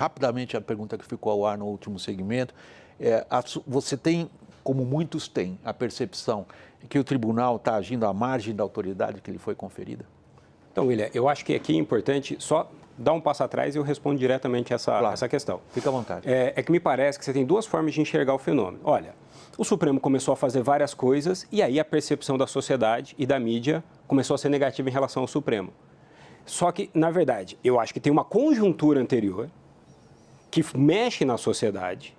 rapidamente a pergunta que ficou ao ar no último segmento, você tem, como muitos têm, a percepção que o tribunal está agindo à margem da autoridade que lhe foi conferida? Então, William, eu acho que aqui é importante só dar um passo atrás e eu respondo diretamente essa questão. Fica à vontade. É que me parece que você tem duas formas de enxergar o fenômeno. Olha, o Supremo começou a fazer várias coisas e aí a percepção da sociedade e da mídia começou a ser negativa em relação ao Supremo. Só que, na verdade, eu acho que tem uma conjuntura anterior que mexe na sociedade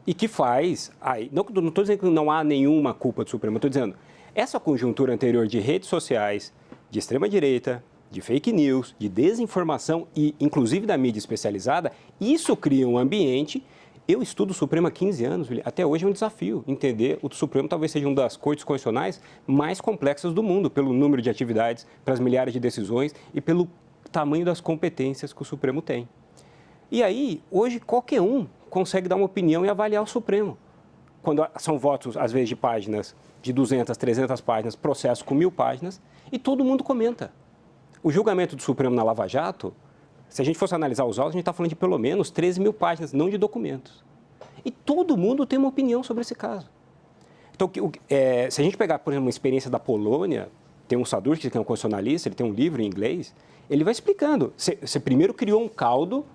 e que faz... não estou dizendo que não há nenhuma culpa do Supremo, estou dizendo essa conjuntura anterior de redes sociais, de extrema-direita, de fake news, de desinformação e, inclusive, da mídia especializada, isso cria um ambiente... Eu estudo o Supremo há 15 anos, até hoje é um desafio entender. O Supremo talvez seja uma das cortes constitucionais mais complexas do mundo, pelo número de atividades, pelas milhares de decisões e pelo tamanho das competências que o Supremo tem. E aí, hoje, qualquer um consegue dar uma opinião e avaliar o Supremo. Quando são votos, às vezes, de páginas de 200, 300 páginas, processos com 1000 páginas, e todo mundo comenta. O julgamento do Supremo na Lava Jato... Se a gente fosse analisar os autos, a gente está falando de pelo menos 13.000 páginas, não de documentos. E todo mundo tem uma opinião sobre esse caso. Então, se a gente pegar, por exemplo, uma experiência da Polônia, tem um Sadurski, que é um constitucionalista, ele tem um livro em inglês, ele vai explicando. Você primeiro criou um caldo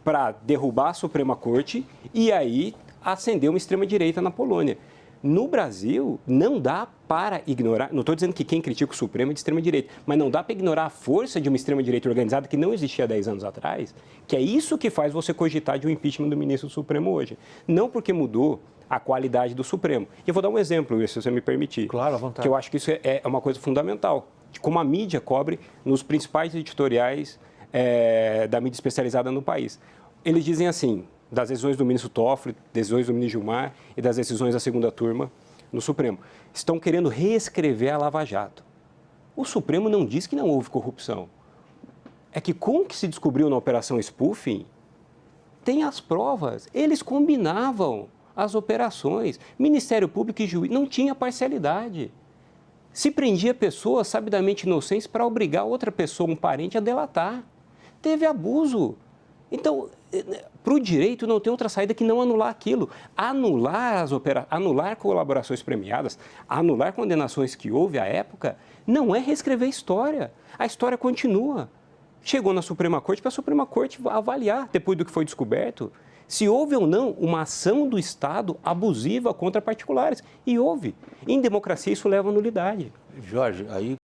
para derrubar a Suprema Corte e aí acender uma extrema-direita na Polônia. No Brasil, não dá para ignorar, não estou dizendo que quem critica o Supremo é de extrema-direita, mas não dá para ignorar a força de uma extrema-direita organizada que não existia há 10 anos atrás, que é isso que faz você cogitar de um impeachment do ministro do Supremo hoje. Não porque mudou a qualidade do Supremo. E eu vou dar um exemplo, se você me permitir. Claro, à vontade. Que eu acho que isso é uma coisa fundamental, de como a mídia cobre nos principais editoriais da mídia especializada no país. Eles dizem assim... das decisões do ministro Toffoli, decisões do ministro Gilmar e das decisões da segunda turma no Supremo. Estão querendo reescrever a Lava Jato. O Supremo não diz que não houve corrupção. É que com o que se descobriu na Operação Spoofing, tem as provas. Eles combinavam as operações. Ministério Público e juiz não tinha parcialidade. Se prendia pessoas sabidamente inocentes para obrigar outra pessoa, um parente, a delatar. Teve abuso. Então, para o direito não tem outra saída que não anular aquilo. Anular colaborações premiadas, anular condenações que houve à época, não é reescrever a história. A história continua. Chegou na Suprema Corte para a Suprema Corte avaliar, depois do que foi descoberto, se houve ou não uma ação do Estado abusiva contra particulares. E houve. Em democracia isso leva a nulidade. Jorge, aí